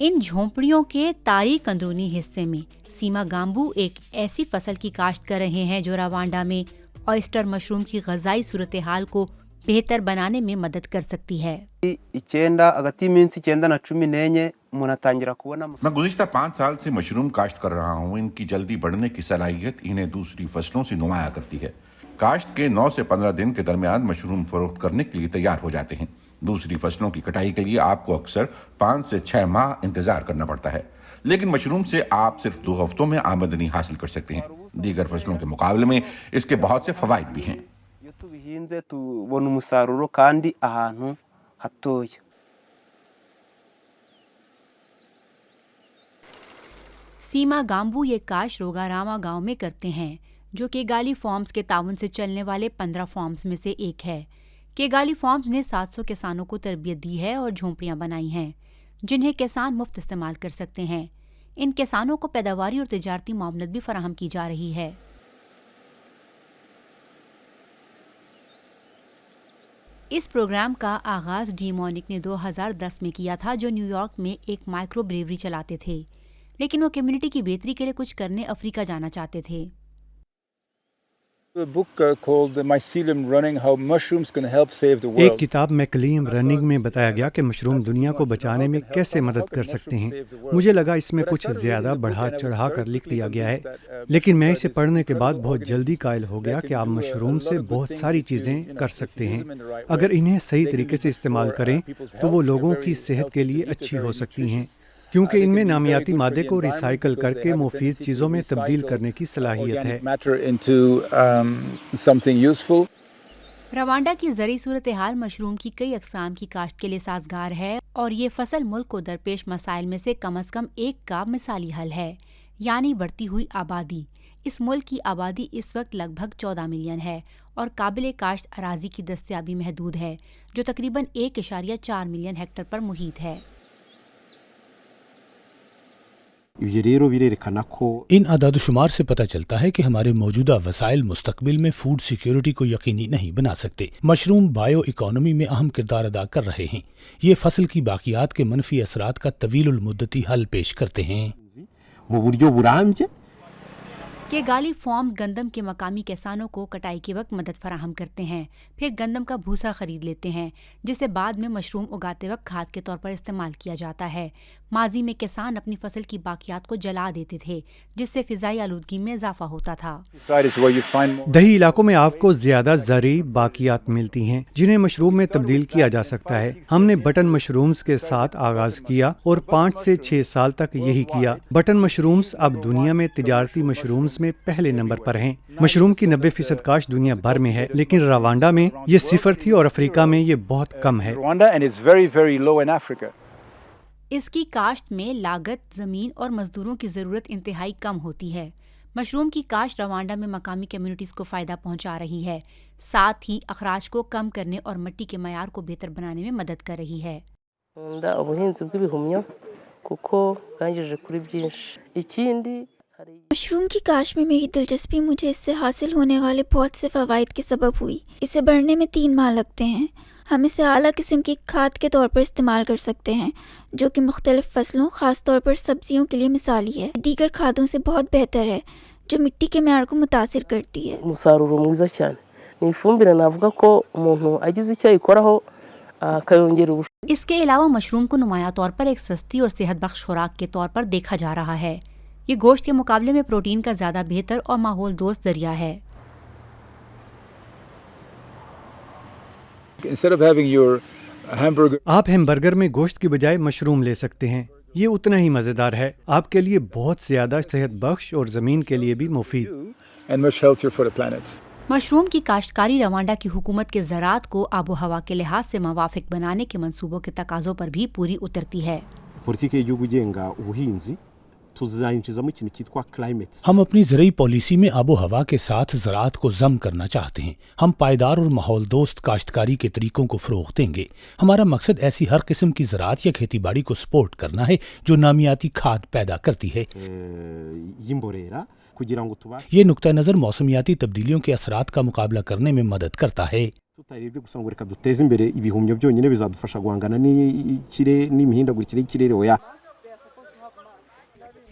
इन झोंपड़ियों के तारीक अंदरूनी हिस्से में सीमा गाम्बू एक ऐसी फसल की काश्त कर रहे हैं जो रवांडा में ऑयस्टर मशरूम की ग़ज़ाई सूरत हाल को बेहतर बनाने में मदद कर सकती है। मैं गुज़िश्ता 5 साल से मशरूम काश्त कर रहा हूँ। इनकी जल्दी बढ़ने की सलाहियत इन्हें दूसरी फसलों से नुमाया करती है। काश्त के 9 से 15 दिन के दरमियान मशरूम फरोख्त करने के लिए तैयार हो जाते हैं। दूसरी फसलों की कटाई के लिए आपको अक्सर 5 से 6 माह इंतजार करना पड़ता है, लेकिन मशरूम से आप सिर्फ 2 हफ्तों में आमदनी हासिल कर सकते हैं। दीगर फसलों के मुकाबले में इसके बहुत से फवाइद भी हैं। सीमा गाम्बू ये काश्त रोगारामा गांव में करते हैं, जो केगाली फार्म्स के ताउन से चलने वाले 15 फार्म्स में से एक है। केगाली फार्म्स ने 700 किसानों को तरबियत दी है और झोंपड़ियां बनाई हैं, जिन्हें किसान मुफ्त इस्तेमाल कर सकते हैं। इन किसानों को पैदावारी और तिजारती मामलत भी फराहम की जा रही है। इस प्रोग्राम का आगाज़ डी मॉनिक ने 2010 में किया था, जो न्यूयॉर्क में एक माइक्रो ब्रेवरी चलाते थे, लेकिन वो कम्युनिटी की बेहतरी के लिए कुछ करने अफ्रीका जाना चाहते थे। एक किताब मैकलियम रनिंग में बताया गया कि मशरूम दुनिया को बचाने में कैसे मदद कर सकते हैं। मुझे लगा इसमें कुछ ज़्यादा बढ़ा चढ़ा कर लिख दिया गया है, लेकिन मैं इसे पढ़ने के बाद बहुत जल्दी कायल हो गया कि आप मशरूम से बहुत सारी चीज़ें कर सकते हैं। अगर इन्हें सही तरीके से इस्तेमाल करें तो वो लोगों की सेहत के लिए अच्छी हो सकती हैं, क्योंकि इनमें नामियाती मादे को रिसाइकल करके मुफीद चीज़ों में तब्दील करने की सलाहियत है। रवांडा की ज़री सूरत हाल मशरूम की कई अक़साम की काश्त के लिए साजगार है और ये फसल मुल्क को दरपेश मसाइल में से कम एक का मिसाली हल है, यानी बढ़ती हुई आबादी। इस मुल्क की आबादी इस वक्त लगभग 14 मिलियन है और काबिल काश्त अराजी की दस्तयाबी महदूद है, जो तकरीबन 1.4 मिलियन हेक्टर पर मुहित है। इन अदाद-ओ-शुमार से पता चलता है कि हमारे मौजूदा वसाइल मुस्तकबिल में फूड सिक्योरिटी को यकीनी नहीं बना सकते। मशरूम बायो इकोनॉमी में अहम किरदार अदा कर रहे हैं। ये फसल की बाकियात के मनफी असरात का तवीलुल मुद्दती हल पेश करते हैं। केगाली फार्म्स गंदम के मकामी किसानों को कटाई के वक्त मदद फराहम करते हैं, फिर गंदम का भूसा खरीद लेते हैं, जिसे बाद में मशरूम उगाते वक्त खाद के तौर पर इस्तेमाल किया जाता है। माजी में किसान अपनी फसल की बाकियात को जला देते थे, जिससे फिजाई आलूदगी में इजाफा होता था। दही इलाकों में आपको ज्यादा ज़री बाकियात मिलती हैं, जिन्हें मशरूम में तब्दील किया जा सकता है। हमने बटन मशरूम्स के साथ आगाज किया और 5 से 6 साल तक यही किया। बटन मशरूम्स अब दुनिया में तिजारती मशरूम्स में पहले नंबर पर हैं। मशरूम की 90% काश्त दुनिया भर में है, लेकिन रवांडा में ये 0 थी और अफ्रीका में ये बहुत कम है। इसकी काश्त में लागत, ज़मीन और मजदूरों की ज़रूरत इंतहाई कम होती है। मशरूम की काश्त रवांडा में मकामी कम्युनिटीज़ को फ़ायदा पहुंचा रही है, साथ ही अखराज को कम करने और मिट्टी के मयार को बेहतर बनाने में मदद कर रही है। मशरूम की काश्त में मेरी दिलचस्पी मुझे इससे हासिल होने वाले बहुत से फ़वाइद के सबब हुई। इसे बढ़ने में 3 माह लगते हैं। हम इसे आला किस्म की खाद के तौर पर इस्तेमाल कर सकते हैं, जो कि मुख्तलिफ फसलों, ख़ास तौर पर सब्जियों के लिए मिसाली है। दीगर खादों से बहुत बेहतर है, जो मिट्टी के म्यार को मुतासिर करती है। इसके अलावा मशरूम को नुमाया तौर पर एक सस्ती और सेहत बख्श खुराक के तौर पर देखा जा रहा है। ये गोश्त के मुकाबले में प्रोटीन का ज़्यादा बेहतर और माहौल दोस्त जरिया है। आप हैमबर्गर में गोश्त की बजाय मशरूम ले सकते हैं। ये उतना ही मज़ेदार है, आपके लिए बहुत ज़्यादा सेहत बख्श और ज़मीन के लिए भी मुफीद। मशरूम की काश्तकारी रवांडा की हुकूमत के ज़राअत को आबो हवा के लिहाज से मवाफिक बनाने के मंसूबों के तकाज़ों पर भी पूरी उतरती है। हम अपनी ज़रूरी पॉलिसी में आबो हवा के साथ ज़राअत को ज़म करना चाहते हैं। हम पायदार और माहौल दोस्त काश्तकारी के तरीकों को फ़रोग़ देंगे। हमारा मकसद ऐसी हर किस्म की ज़राअत या खेती बाड़ी को सपोर्ट करना है जो नामियाती खाद पैदा करती है। ये नुक्ता नज़र मौसमियाती तब्दीलियों के असरात का मुकाबला करने में मदद करता है।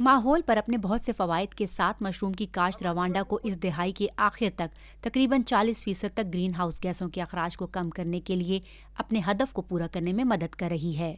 ماحول پر اپنے بہت سے فوائد کے ساتھ مشروم کی کاشت روانڈا کو اس دہائی کے آخر تک تقریباً 40% تک گرین ہاؤس گیسوں کے اخراج کو کم کرنے کے لیے اپنے ہدف کو پورا کرنے میں مدد کر رہی ہے۔